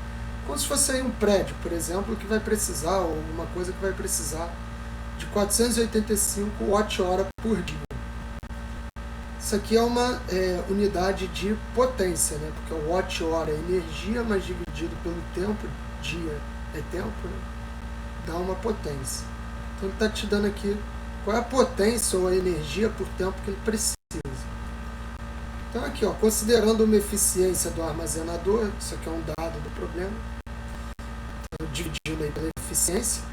como se fosse aí um prédio, por exemplo, que vai precisar, ou alguma coisa que vai precisar de 485 watt-hora por dia. Isso aqui é uma unidade de potência, né? Porque o watt-hora é energia, mas dividido pelo tempo, dia é tempo, né? Dá uma potência. Então ele está te dando aqui qual é a potência ou a energia por tempo que ele precisa. Então aqui, ó, considerando uma eficiência do armazenador, isso aqui é um dado do problema, então, dividindo aí pela eficiência,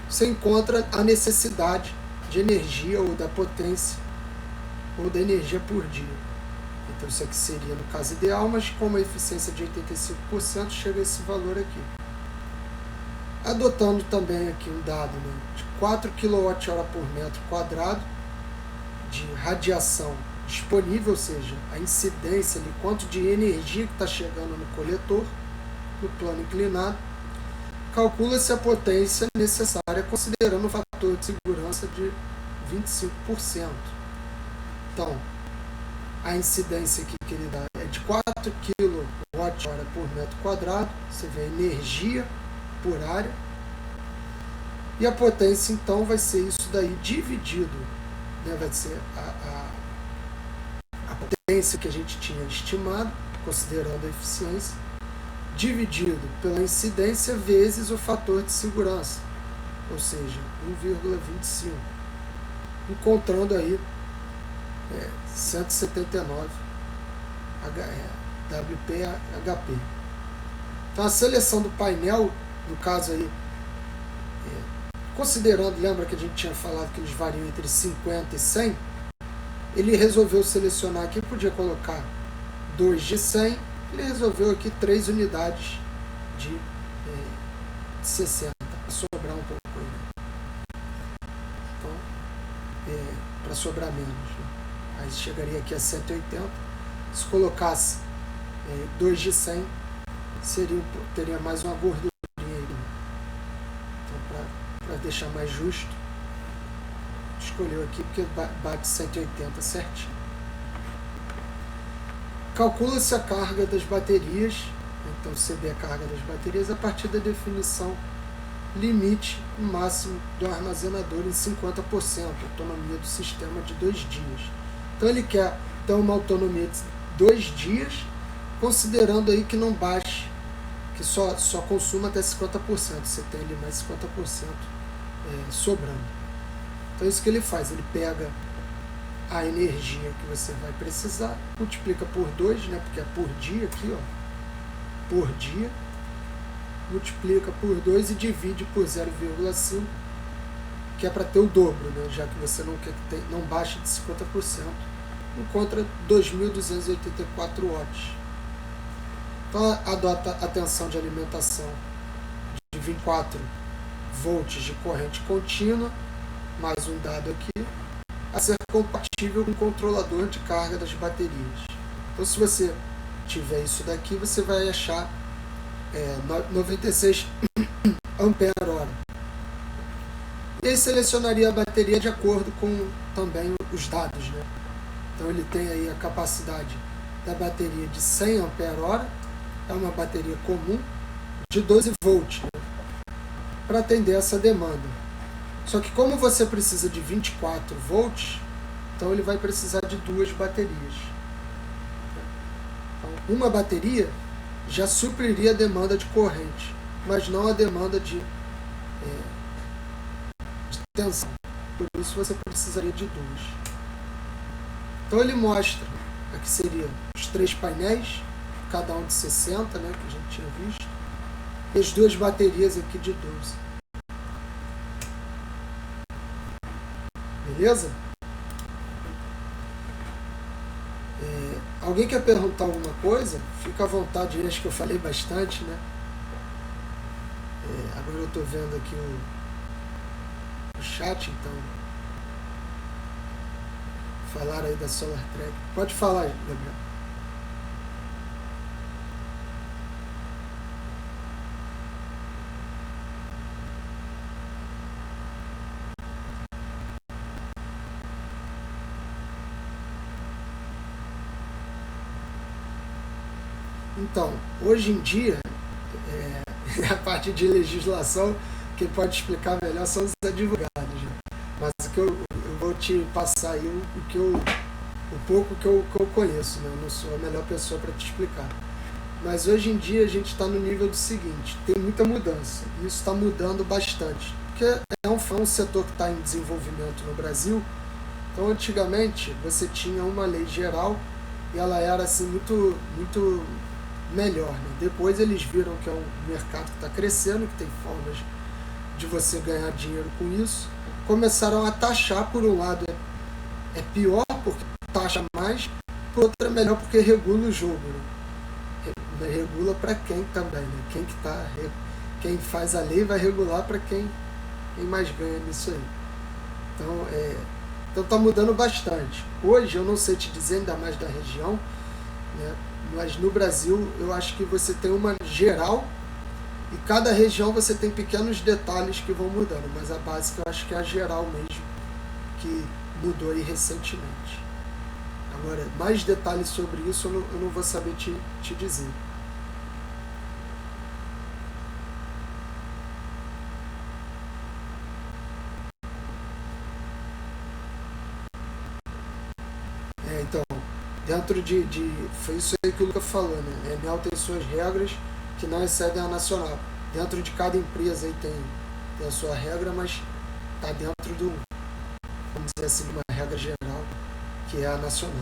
você encontra a necessidade de energia ou da potência ou da energia por dia. Então isso aqui seria no caso ideal, mas com uma eficiência de 85% chega a esse valor aqui. Adotando também aqui um dado, né, de 4 kWh por metro quadrado de radiação disponível, ou seja, a incidência ali, quanto de energia que está chegando no coletor, no plano inclinado, calcula-se a potência necessária considerando o fator de segurança de 25%. Então, a incidência aqui que ele dá é de 4 kWh por metro quadrado, você vê a energia por área, e a potência então vai ser isso daí dividido, né, vai ser a potência que a gente tinha estimado considerando a eficiência, dividido pela incidência vezes o fator de segurança, ou seja, 1,25, encontrando aí 179 WPHP. Então a seleção do painel, no caso aí, considerando, lembra que a gente tinha falado que eles variam entre 50 e 100, ele resolveu selecionar aqui, podia colocar 2 de 100, ele resolveu aqui 3 unidades de 60, para sobrar um pouco aí. Então, para sobrar menos, né? Aí chegaria aqui a 180. Se colocasse 2 de 100, teria mais uma gordurinha aí. Então, para deixar mais justo, escolheu aqui porque bate 180 certinho. Calcula-se a carga das baterias, então CB é a carga das baterias, a partir da definição limite máximo do armazenador em 50%, autonomia do sistema de 2 dias. Então ele quer ter uma autonomia de 2 dias, considerando aí que não baixe, que só consuma até 50%, você tem ali mais 50% sobrando. Então é isso que ele faz, ele pega a energia que você vai precisar, multiplica por 2, né, porque é por dia aqui, ó, por dia, multiplica por 2 e divide por 0,5, que é para ter o dobro, né, já que você não quer que não baixe de 50%, encontra 2.284 watts. Então adota a tensão de alimentação de 24 volts de corrente contínua, mais um dado aqui, a ser compatível com o controlador de carga das baterias. Então, se você tiver isso daqui, você vai achar 96 ampere-hora. E aí selecionaria a bateria de acordo com também os dados, né? Então, ele tem aí a capacidade da bateria de 100 ampere-hora, é uma bateria comum de 12 volts, né, para atender essa demanda. Só que como você precisa de 24 volts, então ele vai precisar de 2 baterias. Então, uma bateria já supriria a demanda de corrente, mas não a demanda de tensão. Por isso você precisaria de 2. Então ele mostra, aqui seriam os 3 painéis, cada um de 60, né, que a gente tinha visto, e as 2 baterias aqui de 12. Beleza? Alguém quer perguntar alguma coisa? Fica à vontade, acho que eu falei bastante, né? Agora eu estou vendo aqui o chat, então. Falaram aí da Solar Track. Pode falar, Gabriel. Então, hoje em dia, a parte de legislação, quem pode explicar melhor são os advogados. Né? Mas o que eu vou te passar aí o pouco que eu conheço, né? Eu não sou a melhor pessoa para te explicar. Mas hoje em dia a gente está no nível do seguinte, tem muita mudança, e isso está mudando bastante, porque é um setor que está em desenvolvimento no Brasil. Então, antigamente, você tinha uma lei geral e ela era assim, muito, muito melhor. Né? Depois eles viram que é um mercado que está crescendo, que tem formas de você ganhar dinheiro com isso. Começaram a taxar, por um lado é pior, porque taxa mais, por outro é melhor porque regula o jogo. Né? Regula para quem também. Né? Quem faz a lei vai regular para quem mais ganha nisso aí. Então está mudando bastante. Hoje eu não sei te dizer, ainda mais da região, né? Mas no Brasil eu acho que você tem uma geral e cada região você tem pequenos detalhes que vão mudando, mas a básica eu acho que é a geral mesmo, que mudou aí recentemente. Agora, mais detalhes sobre isso eu não vou saber te dizer. Então, dentro foi isso aí que o Luca falou, né? A Enel tem suas regras que não excedem a nacional. Dentro de cada empresa aí tem a sua regra, mas está dentro do, vamos dizer assim, uma regra geral, que é a nacional.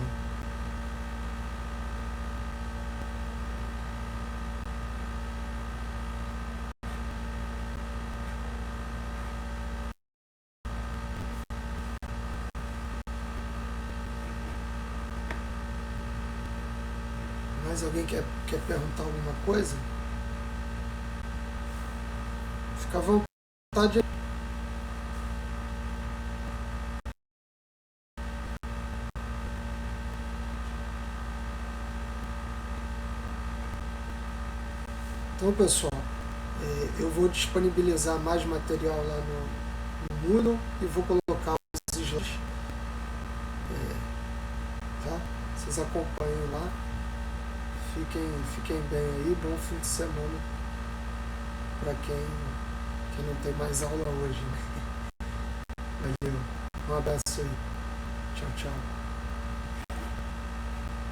Mais alguém quer perguntar alguma coisa? Fica à vontade. Então, pessoal, eu vou disponibilizar mais material lá no Moodle e vou colocar os slides. Tá? Vocês acompanhem lá. Fiquem bem aí. Bom fim de semana para quem não tem mais aula hoje. Né? Valeu. Um abraço aí. Tchau, tchau.